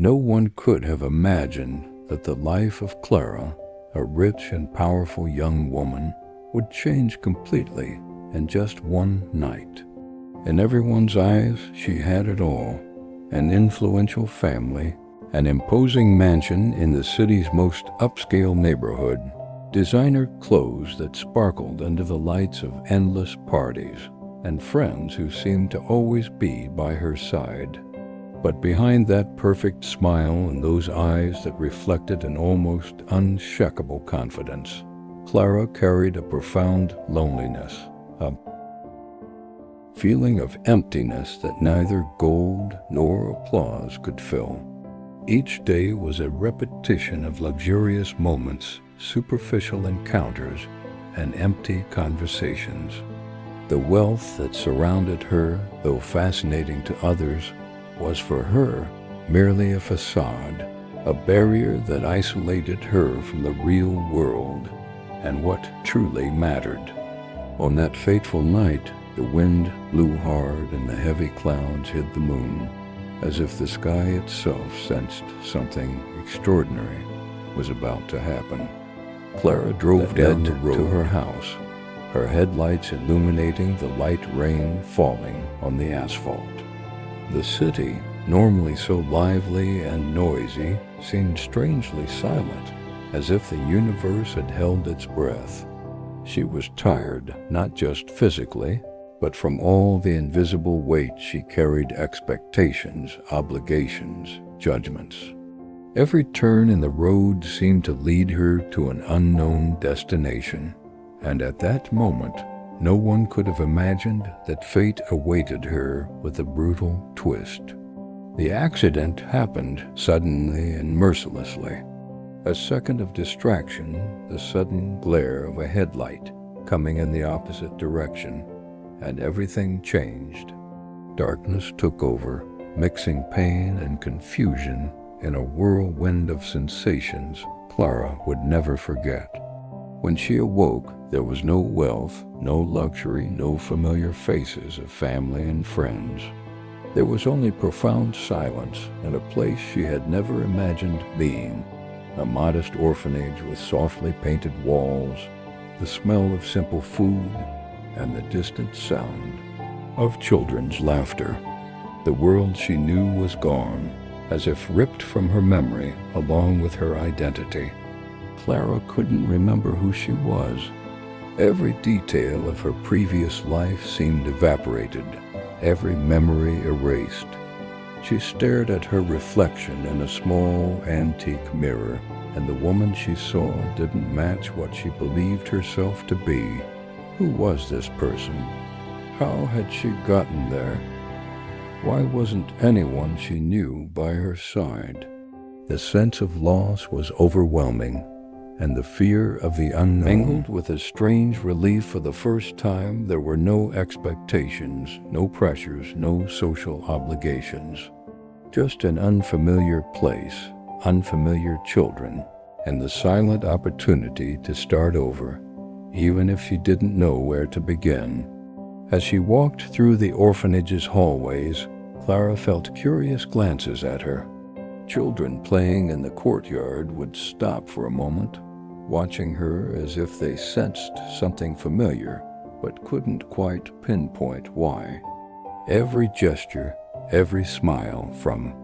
No one could have imagined that the life of Clara, a rich and powerful young woman, would change completely in just one night. In everyone's eyes, she had it all: an influential family, an imposing mansion in the city's most upscale neighborhood, designer clothes that sparkled under the lights of endless parties, and friends who seemed to always be by her side. But behind that perfect smile and those eyes that reflected an almost unshakable confidence, Clara carried a profound loneliness, a feeling of emptiness that neither gold nor applause could fill. Each day was a repetition of luxurious moments, superficial encounters, and empty conversations. The wealth that surrounded her, though fascinating to others, was for her merely a facade, a barrier that isolated her from the real world and what truly mattered. On that fateful night, the wind blew hard and the heavy clouds hid the moon, as if the sky itself sensed something extraordinary was about to happen. Clara drove down the road to her house, her headlights illuminating the light rain falling on the asphalt. The city, normally so lively and noisy, seemed strangely silent, as if the universe had held its breath. She was tired, not just physically, but from all the invisible weight she carried: expectations, obligations, judgments. Every turn in the road seemed to lead her to an unknown destination, and at that moment, no one could have imagined that fate awaited her with a brutal twist. The accident happened suddenly and mercilessly. A second of distraction, the sudden glare of a headlight coming in the opposite direction, and everything changed. Darkness took over, mixing pain and confusion in a whirlwind of sensations Clara would never forget. When she awoke, there was no wealth, no luxury, no familiar faces of family and friends. There was only profound silence and a place she had never imagined being: a modest orphanage with softly painted walls, the smell of simple food, and the distant sound of children's laughter. The world she knew was gone, as if ripped from her memory along with her identity. Clara couldn't remember who she was. Every detail of her previous life seemed evaporated, every memory erased. She stared at her reflection in a small antique mirror, and the woman she saw didn't match what she believed herself to be. Who was this person? How had she gotten there? Why wasn't anyone she knew by her side? The sense of loss was overwhelming, and the fear of the unknown mingled with a strange relief. For the first time, there were no expectations, no pressures, no social obligations. Just an unfamiliar place, unfamiliar children, and the silent opportunity to start over, even if she didn't know where to begin. As she walked through the orphanage's hallways, Clara felt curious glances at her. Children playing in the courtyard would stop for a moment, watching her as if they sensed something familiar, but couldn't quite pinpoint why. Every gesture, every smile from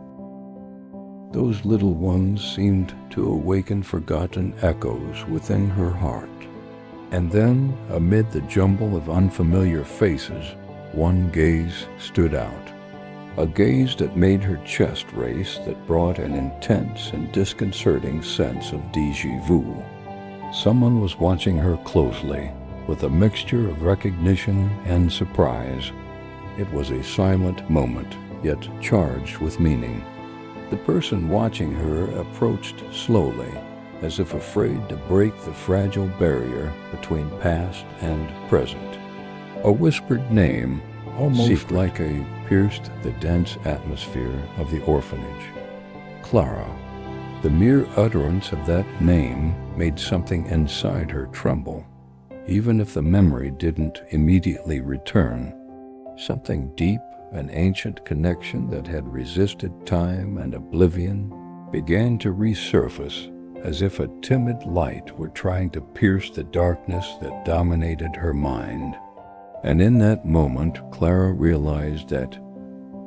those little ones seemed to awaken forgotten echoes within her heart. And then, amid the jumble of unfamiliar faces, one gaze stood out. A gaze that made her chest race, that brought an intense and disconcerting sense of déjà vu. Someone was watching her closely, with a mixture of recognition and surprise. It was a silent moment, yet charged with meaning. The person watching her approached slowly, as if afraid to break the fragile barrier between past and present. A whispered name, almost like a pierced the dense atmosphere of the orphanage. Clara. The mere utterance of that name made something inside her tremble, even if the memory didn't immediately return. Something deep an ancient connection that had resisted time and oblivion, began to resurface, as if a timid light were trying to pierce the darkness that dominated her mind. And in that moment, Clara realized that,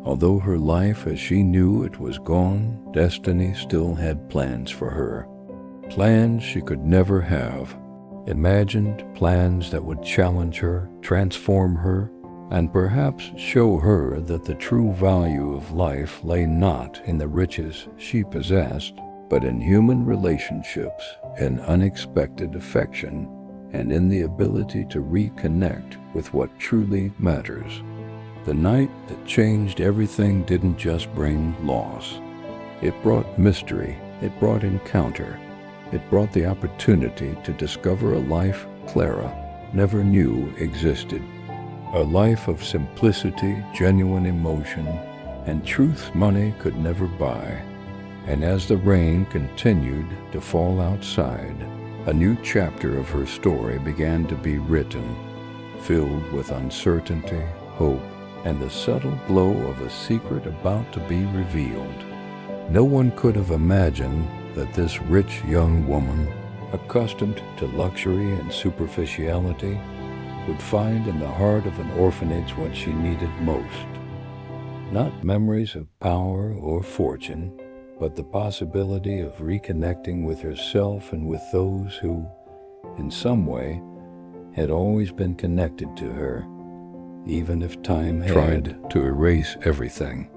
although her life as she knew it was gone, destiny still had plans for her. Plans she could never have. Imagined plans that would challenge her, transform her, and perhaps show her that the true value of life lay not in the riches she possessed, but in human relationships, in unexpected affection, and in the ability to reconnect with what truly matters. The night that changed everything didn't just bring loss. It brought mystery, it brought encounter, it brought the opportunity to discover a life Clara never knew existed. A life of simplicity, genuine emotion, and truth money could never buy. And as the rain continued to fall outside, a new chapter of her story began to be written, filled with uncertainty, hope, and the subtle glow of a secret about to be revealed. No one could have imagined that this rich young woman, accustomed to luxury and superficiality, would find in the heart of an orphanage what she needed most. Not memories of power or fortune, but the possibility of reconnecting with herself and with those who, in some way, had always been connected to her, even if time had tried to erase everything.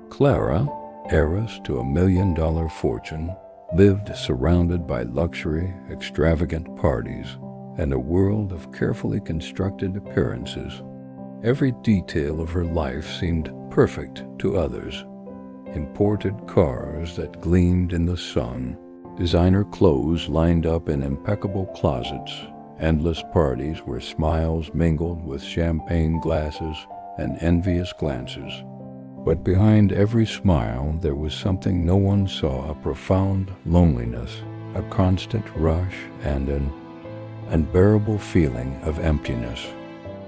Clara, heiress to $1 million fortune, lived surrounded by luxury, extravagant parties, and a world of carefully constructed appearances. Every detail of her life seemed perfect to others. Imported cars that gleamed in the sun, designer clothes lined up in impeccable closets, endless parties where smiles mingled with champagne glasses and envious glances. But behind every smile there was something no one saw: a profound loneliness, a constant rush, and an unbearable feeling of emptiness.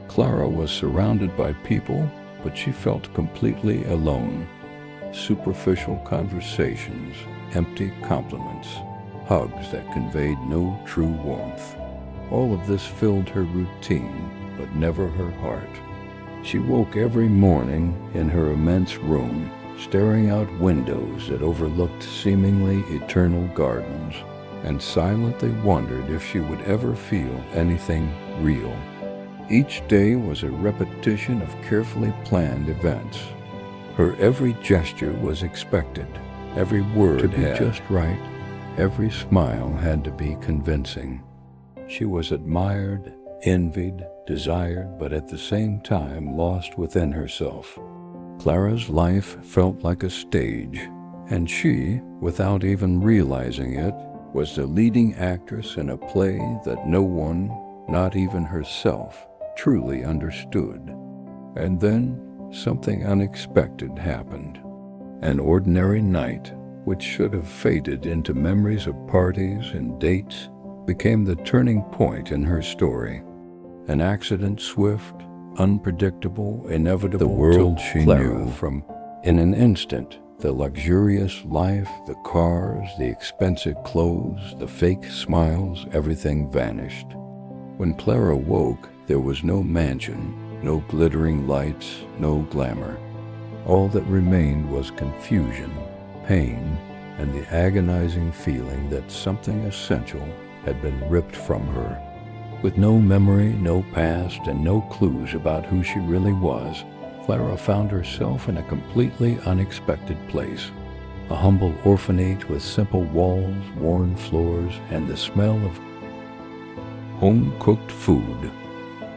Clara was surrounded by people, but she felt completely alone. Superficial conversations, empty compliments, hugs that conveyed no true warmth. All of this filled her routine, but never her heart. She woke every morning in her immense room, staring out windows that overlooked seemingly eternal gardens, and silently wondered if she would ever feel anything real. Each day was a repetition of carefully planned events. Her every gesture was expected, every word to be just right, every smile had to be convincing. She was admired, envied, desired, but at the same time lost within herself. Clara's life felt like a stage, and she, without even realizing it, was the leading actress in a play that no one, not even herself, truly understood. And then something unexpected happened. An ordinary night, which should have faded into memories of parties and dates, became the turning point in her story. An accident swift, unpredictable, inevitable. The world she knew from, in an instant, the luxurious life, the cars, the expensive clothes, the fake smiles, everything vanished. When Clara woke, there was no mansion, no glittering lights, no glamour. All that remained was confusion, pain, and the agonizing feeling that something essential had been ripped from her. With no memory, no past, and no clues about who she really was, Clara found herself in a completely unexpected place. A humble orphanage with simple walls, worn floors, and the smell of home-cooked food.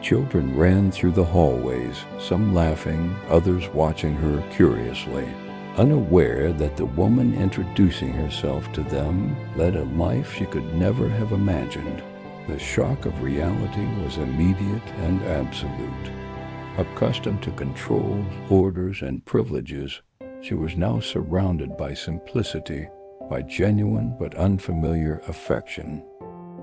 Children ran through the hallways, some laughing, others watching her curiously, unaware that the woman introducing herself to them led a life she could never have imagined. The shock of reality was immediate and absolute. Accustomed to controls, orders, and privileges, she was now surrounded by simplicity, by genuine but unfamiliar affection.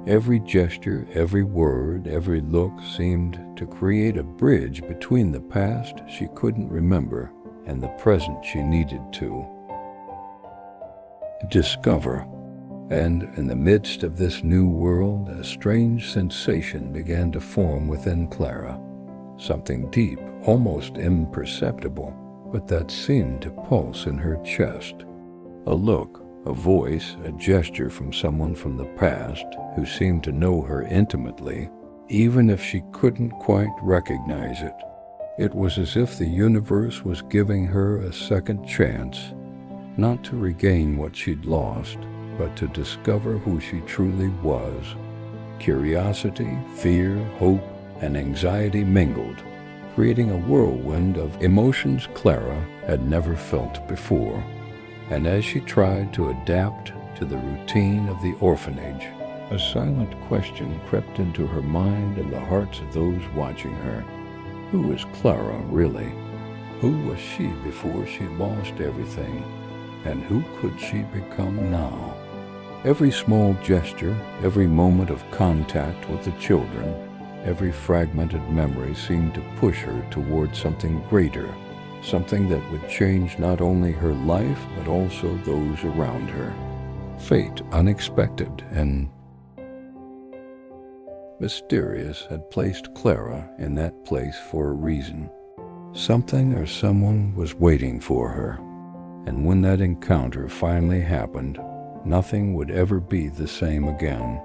Every gesture, every word, every look seemed to create a bridge between the past she couldn't remember and the present she needed to discover. And in the midst of this new world, a strange sensation began to form within Clara. Something deep, almost imperceptible, but that seemed to pulse in her chest. A look, a voice, a gesture from someone from the past who seemed to know her intimately, even if she couldn't quite recognize it. It was as if the universe was giving her a second chance, not to regain what she'd lost, but to discover who she truly was. Curiosity, fear, hope, and anxiety mingled, creating a whirlwind of emotions Clara had never felt before. And as she tried to adapt to the routine of the orphanage, a silent question crept into her mind and the hearts of those watching her. Who was Clara really? Who was she before she lost everything? And who could she become now? Every small gesture, every moment of contact with the children, every fragmented memory seemed to push her toward something greater, something that would change not only her life but also those around her. Fate, unexpected and mysterious, had placed Clara in that place for a reason. Something or someone was waiting for her, and when that encounter finally happened, nothing would ever be the same again.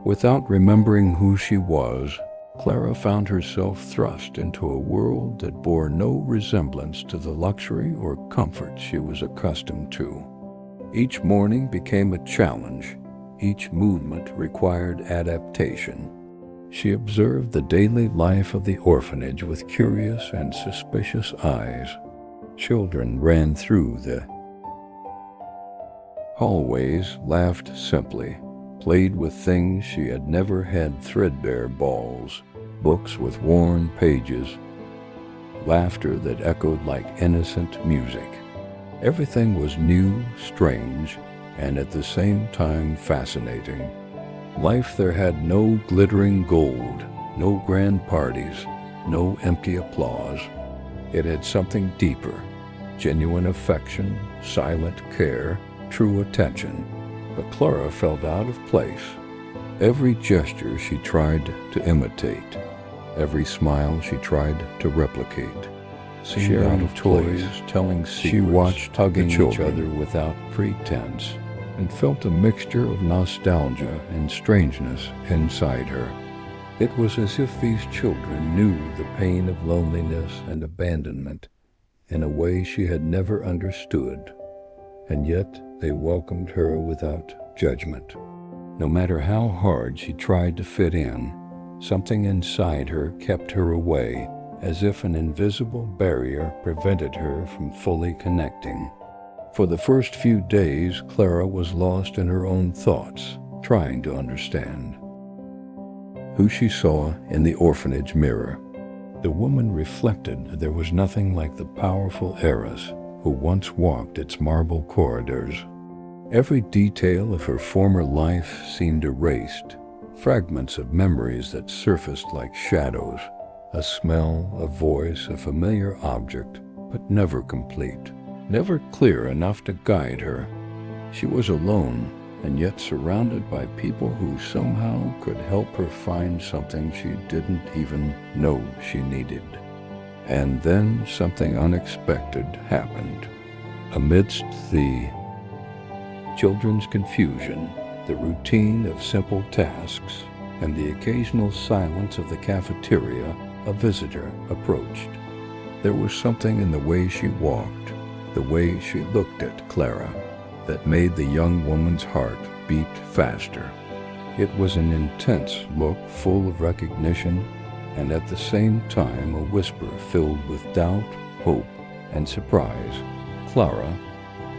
Without remembering who she was, Clara found herself thrust into a world that bore no resemblance to the luxury or comfort she was accustomed to. Each morning became a challenge. Each movement required adaptation. She observed the daily life of the orphanage with curious and suspicious eyes. Children ran through the hallways, laughed simply, played with things she had never had: threadbare balls, books with worn pages, laughter that echoed like innocent music. Everything was new, strange, and at the same time fascinating. Life there had no glittering gold, no grand parties, no empty applause. It had something deeper: genuine affection, silent care, true attention. But Clara felt out of place. Every gesture she tried to imitate, every smile she tried to replicate, sharing toys, telling secrets. She watched hugging each other without pretense, and felt a mixture of nostalgia and strangeness inside her. It was as if these children knew the pain of loneliness and abandonment in a way she had never understood, and yet they welcomed her without judgment. No matter how hard she tried to fit in, something inside her kept her away, as if an invisible barrier prevented her from fully connecting. For the first few days, Clara was lost in her own thoughts, trying to understand who she saw in the orphanage mirror. The woman reflected there was nothing like the powerful heiress who once walked its marble corridors. Every detail of her former life seemed erased, fragments of memories that surfaced like shadows, a smell, a voice, a familiar object, but never complete, never clear enough to guide her. She was alone, and yet surrounded by people who somehow could help her find something she didn't even know she needed. And then something unexpected happened. Amidst the children's confusion, the routine of simple tasks, and the occasional silence of the cafeteria, a visitor approached. There was something in the way she walked, the way she looked at Clara, that made the young woman's heart beat faster. It was an intense look full of recognition, and at the same time a whisper filled with doubt, hope, and surprise. Clara.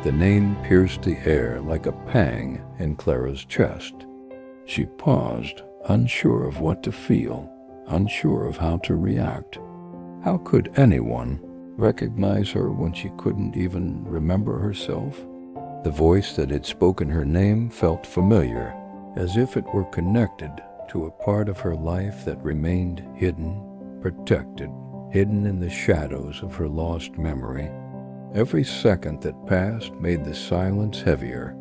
The name pierced the air like a pang in Clara's chest. She paused, unsure of what to feel, unsure of how to react. How could anyone recognize her when she couldn't even remember herself? The voice that had spoken her name felt familiar, as if it were connected to a part of her life that remained hidden, protected, hidden in the shadows of her lost memory. Every second that passed made the silence heavier,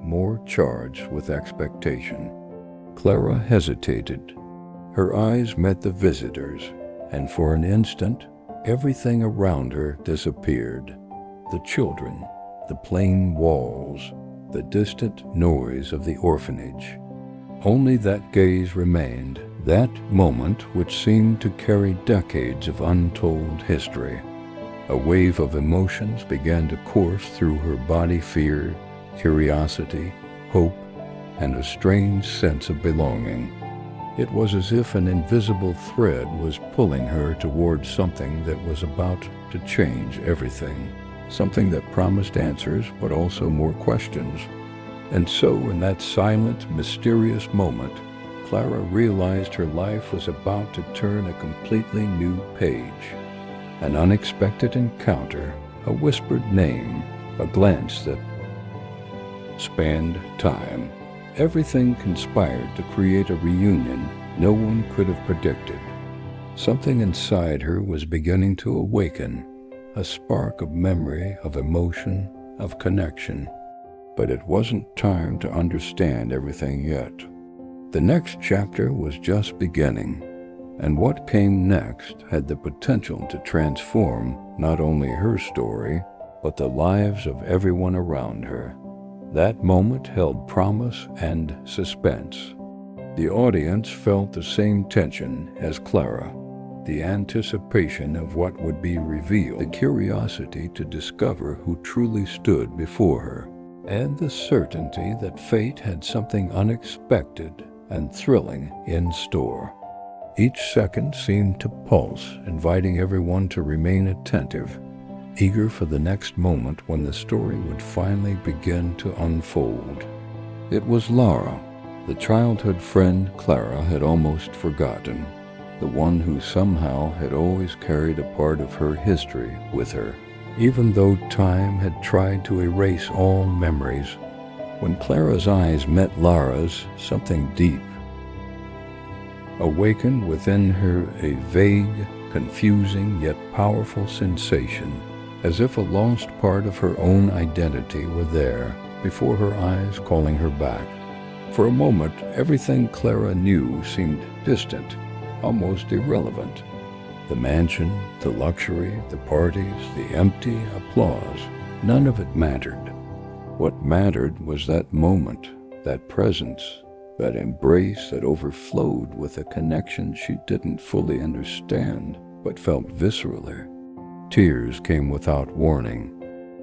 more charged with expectation. Clara hesitated. Her eyes met the visitor's, and for an instant, everything around her disappeared. The children, the plain walls, the distant noise of the orphanage. Only that gaze remained, that moment which seemed to carry decades of untold history. A wave of emotions began to course through her body: fear, curiosity, hope, and a strange sense of belonging. It was as if an invisible thread was pulling her towards something that was about to change everything, something that promised answers but also more questions. And so, in that silent, mysterious moment, Clara realized her life was about to turn a completely new page. An unexpected encounter, a whispered name, a glance that spanned time. Everything conspired to create a reunion no one could have predicted. Something inside her was beginning to awaken, a spark of memory, of emotion, of connection. But it wasn't time to understand everything yet. The next chapter was just beginning, and what came next had the potential to transform not only her story, but the lives of everyone around her. That moment held promise and suspense. The audience felt the same tension as Clara, the anticipation of what would be revealed, the curiosity to discover who truly stood before her, and the certainty that fate had something unexpected and thrilling in store. Each second seemed to pulse, inviting everyone to remain attentive, eager for the next moment when the story would finally begin to unfold. It was Laura, the childhood friend Clara had almost forgotten, the one who somehow had always carried a part of her history with her, even though time had tried to erase all memories. When Clara's eyes met Laura's, something deep awakened within her, a vague, confusing yet powerful sensation, as if a lost part of her own identity were there, before her eyes calling her back. For a moment, everything Clara knew seemed distant, almost irrelevant. The mansion, the luxury, the parties, the empty applause, none of it mattered. What mattered was that moment, that presence, that embrace that overflowed with a connection she didn't fully understand, but felt viscerally. Tears came without warning.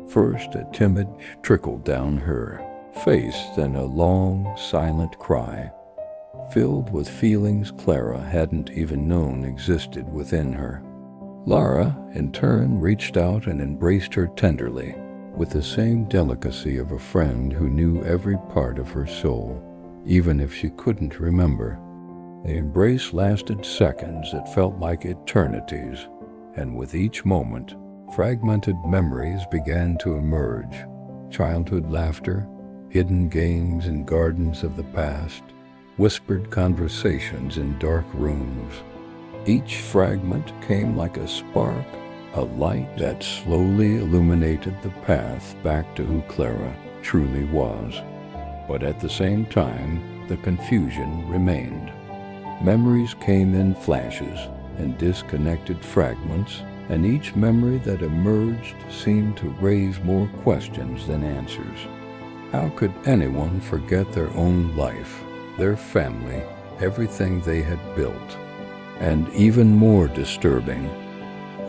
First, a timid trickled down her face, then a long, silent cry, filled with feelings Clara hadn't even known existed within her. Laura, in turn, reached out and embraced her tenderly, with the same delicacy of a friend who knew every part of her soul, even if she couldn't remember. The embrace lasted seconds that felt like eternities, and with each moment, fragmented memories began to emerge. Childhood laughter, hidden games in gardens of the past, whispered conversations in dark rooms. Each fragment came like a spark, a light that slowly illuminated the path back to who Clara truly was. But at the same time, the confusion remained. Memories came in flashes and disconnected fragments, and each memory that emerged seemed to raise more questions than answers. How could anyone forget their own life, their family, everything they had built? And even more disturbing,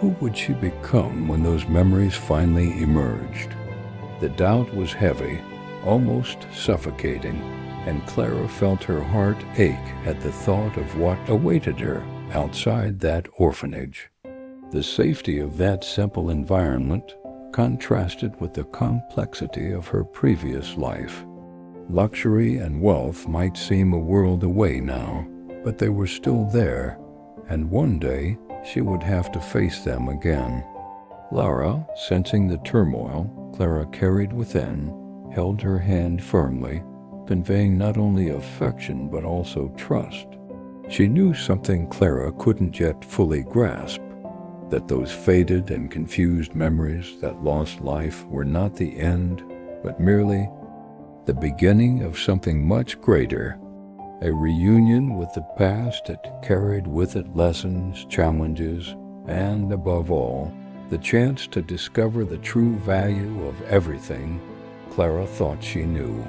who would she become when those memories finally emerged? The doubt was heavy, almost suffocating, and Clara felt her heart ache at the thought of what awaited her outside that orphanage. The safety of that simple environment contrasted with the complexity of her previous life. Luxury and wealth might seem a world away now, but they were still there, and one day she would have to face them again. Laura, sensing the turmoil Clara carried within, held her hand firmly, conveying not only affection but also trust. She knew something Clara couldn't yet fully grasp, that those faded and confused memories that lost life were not the end, but merely the beginning of something much greater, a reunion with the past that carried with it lessons, challenges, and, above all, the chance to discover the true value of everything Clara thought she knew.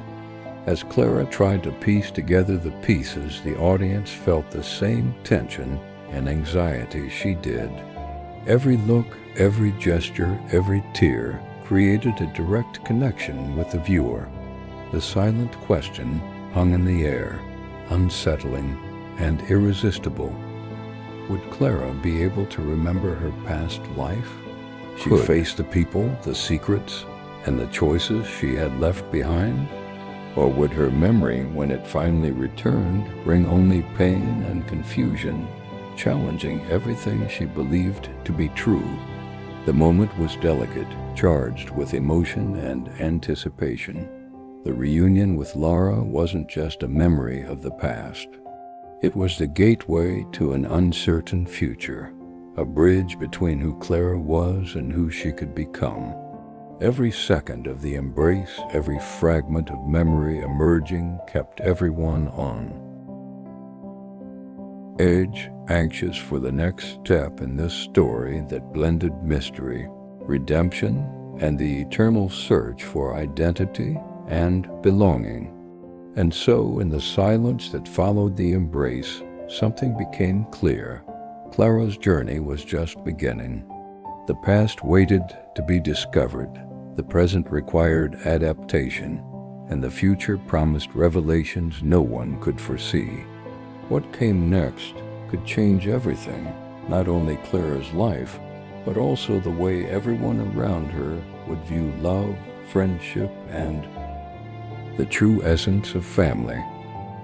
As Clara tried to piece together the pieces, the audience felt the same tension and anxiety she did. Every look, every gesture, every tear created a direct connection with the viewer. The silent question hung in the air, unsettling and irresistible. Would Clara be able to remember her past life? She faced the people, the secrets, and the choices she had left behind? Or would her memory, when it finally returned, bring only pain and confusion, challenging everything she believed to be true? The moment was delicate, charged with emotion and anticipation. The reunion with Lara wasn't just a memory of the past. It was the gateway to an uncertain future, a bridge between who Clara was and who she could become. Every second of the embrace, every fragment of memory emerging, kept everyone on edge, anxious for the next step in this story that blended mystery, redemption, and the eternal search for identity and belonging. And so, in the silence that followed the embrace, something became clear. Clara's journey was just beginning. The past waited to be discovered, the present required adaptation, and the future promised revelations no one could foresee. What came next could change everything, not only Clara's life, but also the way everyone around her would view love, friendship, and the true essence of family.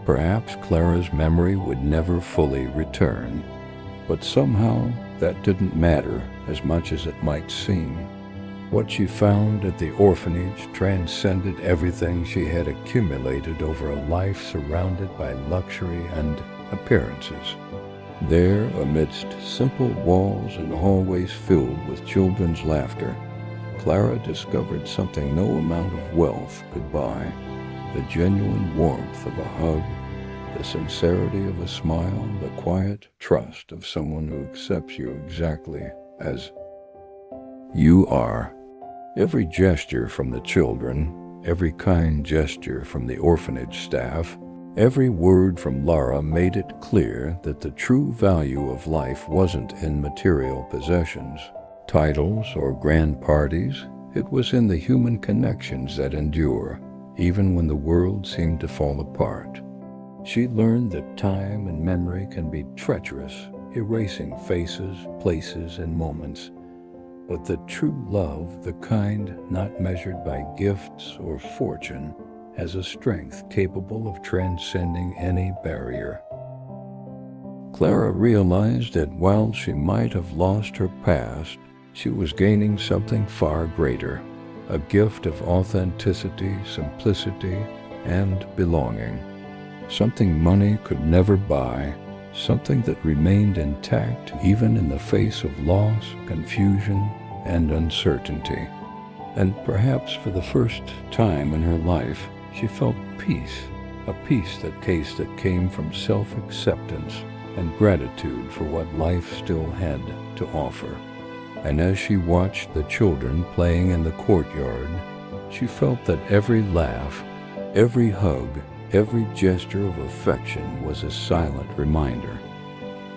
Perhaps Clara's memory would never fully return, but somehow that didn't matter as much as it might seem. What she found at the orphanage transcended everything she had accumulated over a life surrounded by luxury and appearances. There, amidst simple walls and hallways filled with children's laughter, Clara discovered something no amount of wealth could buy: the genuine warmth of a hug, the sincerity of a smile, the quiet trust of someone who accepts you exactly as you are. Every gesture from the children, every kind gesture from the orphanage staff, every word from Lara made it clear that the true value of life wasn't in material possessions, titles, or grand parties. It was in the human connections that endure, even when the world seemed to fall apart. She learned that time and memory can be treacherous, erasing faces, places, and moments. But the true love, the kind not measured by gifts or fortune, has a strength capable of transcending any barrier. Clara realized that while she might have lost her past, she was gaining something far greater, a gift of authenticity, simplicity, and belonging. Something money could never buy, something that remained intact even in the face of loss, confusion, and uncertainty. And perhaps for the first time in her life, she felt peace, a peace that came from self-acceptance and gratitude for what life still had to offer. And as she watched the children playing in the courtyard, she felt that every laugh, every hug, every gesture of affection was a silent reminder.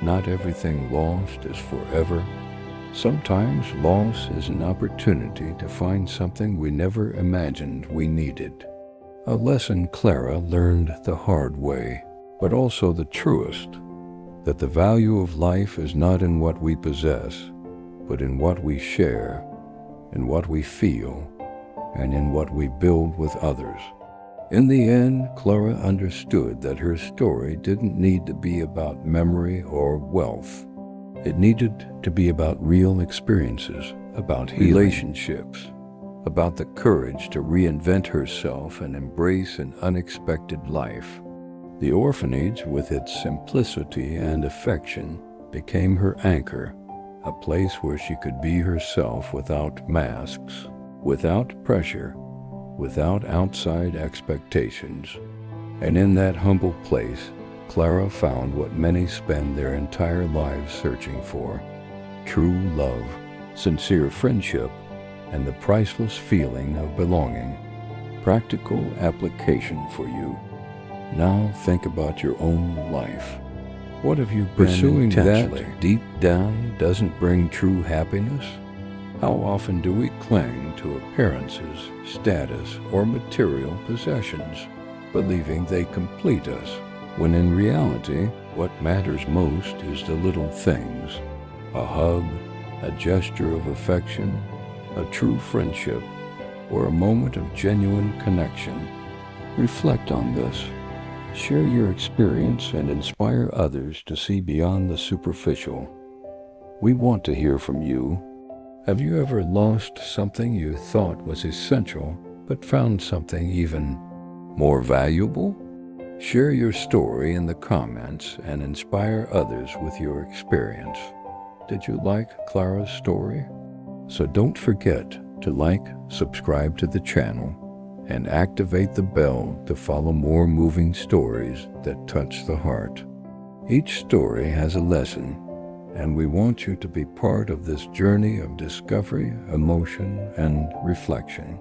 Not everything lost is forever. Sometimes loss is an opportunity to find something we never imagined we needed. A lesson Clara learned the hard way, but also the truest, that the value of life is not in what we possess, but in what we share, in what we feel, and in what we build with others. In the end, Clara understood that her story didn't need to be about memory or wealth. It needed to be about real experiences, about relationships, about the courage to reinvent herself and embrace an unexpected life. The orphanage, with its simplicity and affection, became her anchor, a place where she could be herself without masks, without pressure, without outside expectations. And in that humble place, Clara found what many spend their entire lives searching for: true love, sincere friendship, and the priceless feeling of belonging. Practical application for you. Now think about your own life. What have you been pursuing that deep down doesn't bring true happiness? How often do we cling to appearances, status, or material possessions, believing they complete us, when in reality, what matters most is the little things: a hug, a gesture of affection, a true friendship, or a moment of genuine connection. Reflect on this. Share your experience and inspire others to see beyond the superficial. We want to hear from you. Have you ever lost something you thought was essential, but found something even more valuable? Share your story in the comments and inspire others with your experience. Did you like Clara's story? So don't forget to like, subscribe to the channel, and activate the bell to follow more moving stories that touch the heart. Each story has a lesson, and we want you to be part of this journey of discovery, emotion, and reflection.